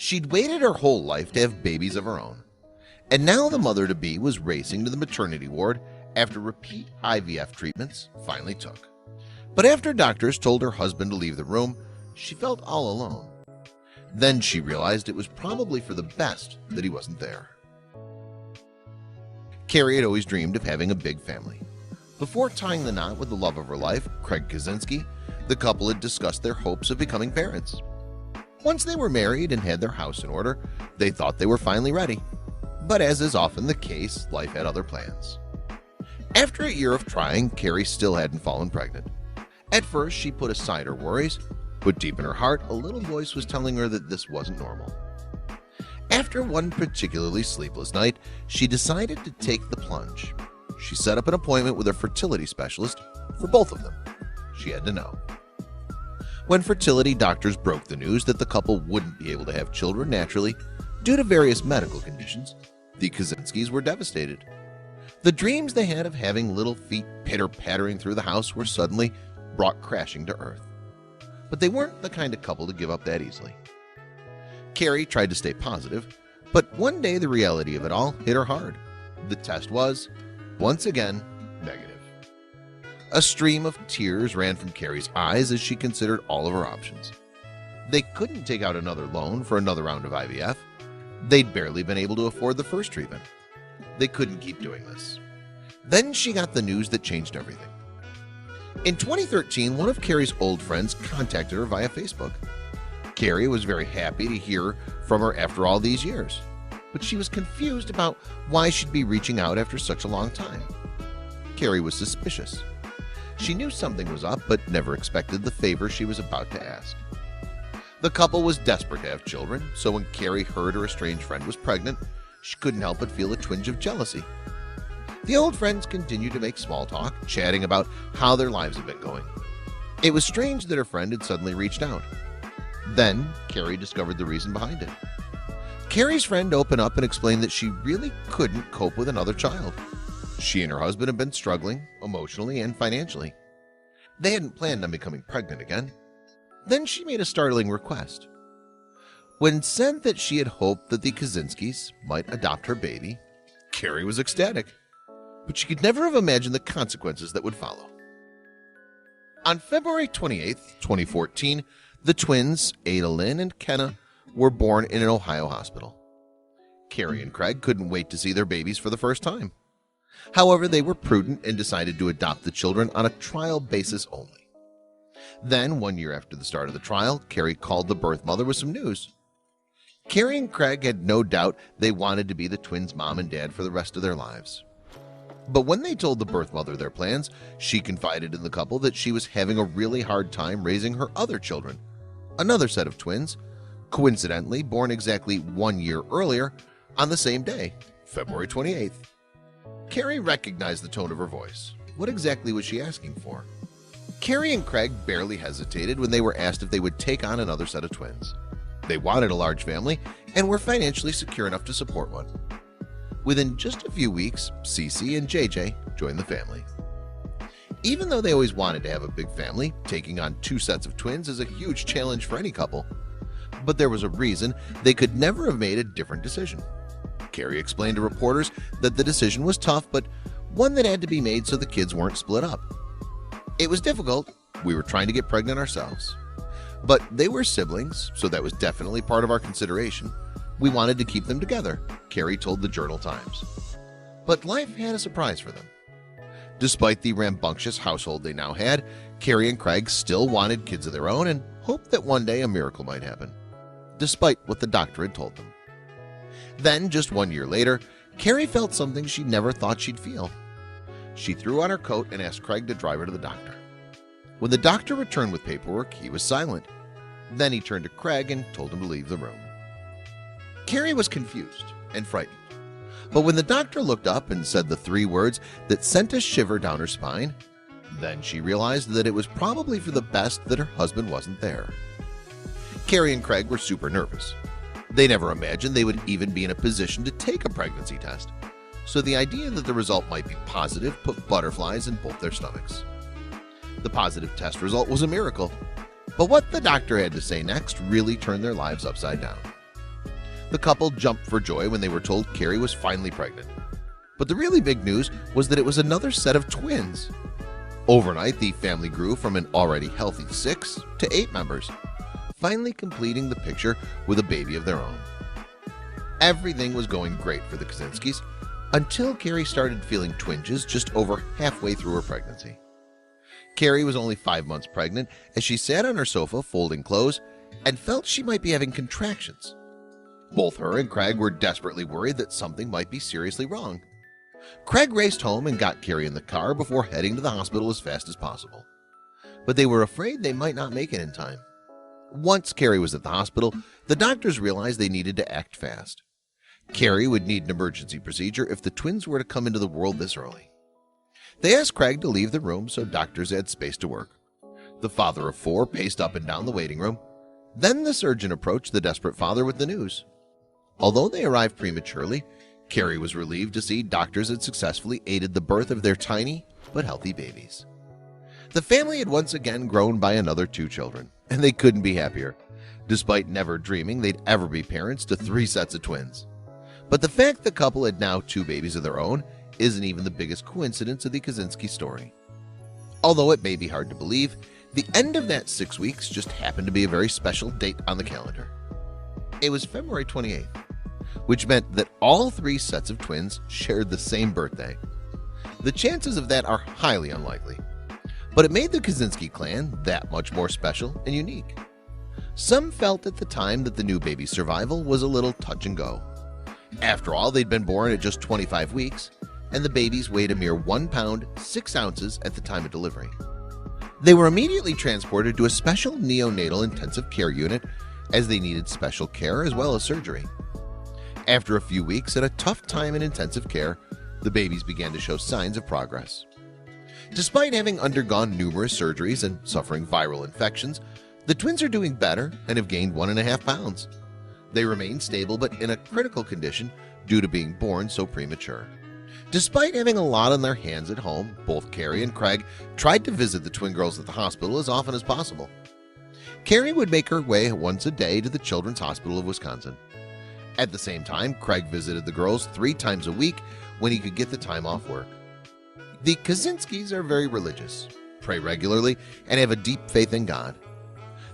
She'd waited her whole life to have babies of her own, and now the mother-to-be was racing to the maternity ward after repeat IVF treatments finally took. But after doctors told her husband to leave the room, she felt all alone. Then she realized it was probably for the best that he wasn't there. Carrie had always dreamed of having a big family. Before tying the knot with the love of her life, Craig Kaczynski, the couple had discussed their hopes of becoming parents. Once they were married and had their house in order, they thought they were finally ready. But as is often the case, life had other plans. After a year of trying, Carrie still hadn't fallen pregnant. At first, she put aside her worries, but deep in her heart, a little voice was telling her that this wasn't normal. After one particularly sleepless night, she decided to take the plunge. She set up an appointment with a fertility specialist for both of them. She had to know. When fertility doctors broke the news that the couple wouldn't be able to have children naturally due to various medical conditions, the Kaczynskis were devastated. The dreams they had of having little feet pitter-pattering through the house were suddenly brought crashing to earth. But they weren't the kind of couple to give up that easily. Carrie tried to stay positive, but one day the reality of it all hit her hard. The test was, once again, negative. A stream of tears ran from Carrie's eyes as she considered all of her options. They couldn't take out another loan for another round of IVF. They'd barely been able to afford the first treatment. They couldn't keep doing this. Then she got the news that changed everything. In 2013, one of Carrie's old friends contacted her via Facebook. Carrie was very happy to hear from her after all these years, but she was confused about why she'd be reaching out after such a long time. Carrie was suspicious. She knew something was up, but never expected the favor she was about to ask. The couple was desperate to have children, so when Carrie heard her estranged friend was pregnant, she couldn't help but feel a twinge of jealousy. The old friends continued to make small talk, chatting about how their lives had been going. It was strange that her friend had suddenly reached out. Then Carrie discovered the reason behind it. Carrie's friend opened up and explained that she really couldn't cope with another child. She and her husband had been struggling emotionally and financially. They hadn't planned on becoming pregnant again. Then she made a startling request. When said that she had hoped that the Kaczynskis might adopt her baby, Carrie was ecstatic, but she could never have imagined the consequences that would follow. On February 28, 2014, the twins, Ada Lynn and Kenna, were born in an Ohio hospital. Carrie and Craig couldn't wait to see their babies for the first time. However, they were prudent and decided to adopt the children on a trial basis only. Then, 1 year after the start of the trial, Carrie called the birth mother with some news. Carrie and Craig had no doubt they wanted to be the twins' mom and dad for the rest of their lives. But when they told the birth mother their plans, she confided in the couple that she was having a really hard time raising her other children, another set of twins, coincidentally born exactly 1 year earlier on the same day, February 28th. Carrie recognized the tone of her voice. What exactly was she asking for? Carrie and Craig barely hesitated when they were asked if they would take on another set of twins. They wanted a large family and were financially secure enough to support one. Within just a few weeks, Cece and JJ joined the family. Even though they always wanted to have a big family, taking on 2 sets of twins is a huge challenge for any couple. But there was a reason they could never have made a different decision. Carrie explained to reporters that the decision was tough, but one that had to be made so the kids weren't split up. It was difficult. We were trying to get pregnant ourselves. But they were siblings, so that was definitely part of our consideration. We wanted to keep them together, Carrie told the Journal-Times. But life had a surprise for them. Despite the rambunctious household they now had, Carrie and Craig still wanted kids of their own and hoped that one day a miracle might happen, despite what the doctor had told them. Then, just 1 year later, Carrie felt something she never thought she'd feel. She threw on her coat and asked Craig to drive her to the doctor. When the doctor returned with paperwork, he was silent. Then he turned to Craig and told him to leave the room. Carrie was confused and frightened, but when the doctor looked up and said the 3 words that sent a shiver down her spine, then she realized that it was probably for the best that her husband wasn't there. Carrie and Craig were super nervous. They never imagined they would even be in a position to take a pregnancy test, so the idea that the result might be positive put butterflies in both their stomachs. The positive test result was a miracle, but what the doctor had to say next really turned their lives upside down. The couple jumped for joy when they were told Carrie was finally pregnant. But the really big news was that it was another set of twins. Overnight, the family grew from an already healthy 6 to 8 members, finally completing the picture with a baby of their own. Everything was going great for the Kaczynskis until Carrie started feeling twinges just over halfway through her pregnancy. Carrie was only 5 months pregnant as she sat on her sofa folding clothes and felt she might be having contractions. Both her and Craig were desperately worried that something might be seriously wrong. Craig raced home and got Carrie in the car before heading to the hospital as fast as possible. But they were afraid they might not make it in time. Once Carrie was at the hospital, the doctors realized they needed to act fast. Carrie would need an emergency procedure if the twins were to come into the world this early. They asked Craig to leave the room so doctors had space to work. The father of 4 paced up and down the waiting room. Then the surgeon approached the desperate father with the news. Although they arrived prematurely, Carrie was relieved to see doctors had successfully aided the birth of their tiny but healthy babies. The family had once again grown by another 2 children, and they couldn't be happier, despite never dreaming they'd ever be parents to 3 sets of twins. But the fact the couple had now 2 babies of their own isn't even the biggest coincidence of the Kaczynski story. Although it may be hard to believe, the end of that 6 weeks just happened to be a very special date on the calendar. It was February 28th, which meant that all 3 sets of twins shared the same birthday. The chances of that are highly unlikely, but it made the Kaczynski clan that much more special and unique. Some felt at the time that the new baby's survival was a little touch and go. After all, they'd been born at just 25 weeks, and the babies weighed a mere 1 pound 6 ounces at the time of delivery. They were immediately transported to a special neonatal intensive care unit as they needed special care as well as surgery. After a few weeks and a tough time in intensive care, the babies began to show signs of progress. Despite having undergone numerous surgeries and suffering viral infections, the twins are doing better and have gained 1.5 pounds. They remain stable but in a critical condition due to being born so premature. Despite having a lot on their hands at home, both Carrie and Craig tried to visit the twin girls at the hospital as often as possible. Carrie would make her way once a day to the Children's Hospital of Wisconsin. At the same time, Craig visited the girls 3 times a week when he could get the time off work. The Kaczynskis are very religious, pray regularly, and have a deep faith in God.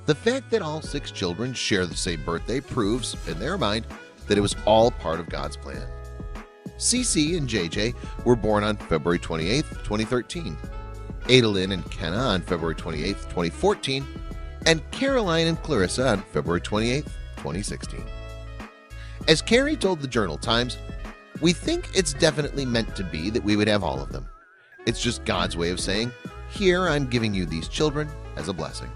The fact that all 6 children share the same birthday proves, in their mind, that it was all part of God's plan. CC and JJ were born on February 28, 2013, Adalyn and Kenna on February 28, 2014, and Caroline and Clarissa on February 28, 2016. As Carrie told the Journal-Times, "We think it's definitely meant to be that we would have all of them. It's just God's way of saying, here I'm giving you these children as a blessing.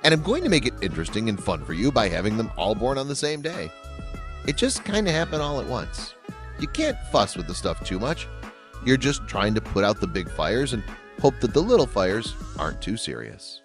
And I'm going to make it interesting and fun for you by having them all born on the same day. It just kind of happened all at once. You can't fuss with the stuff too much. You're just trying to put out the big fires and hope that the little fires aren't too serious."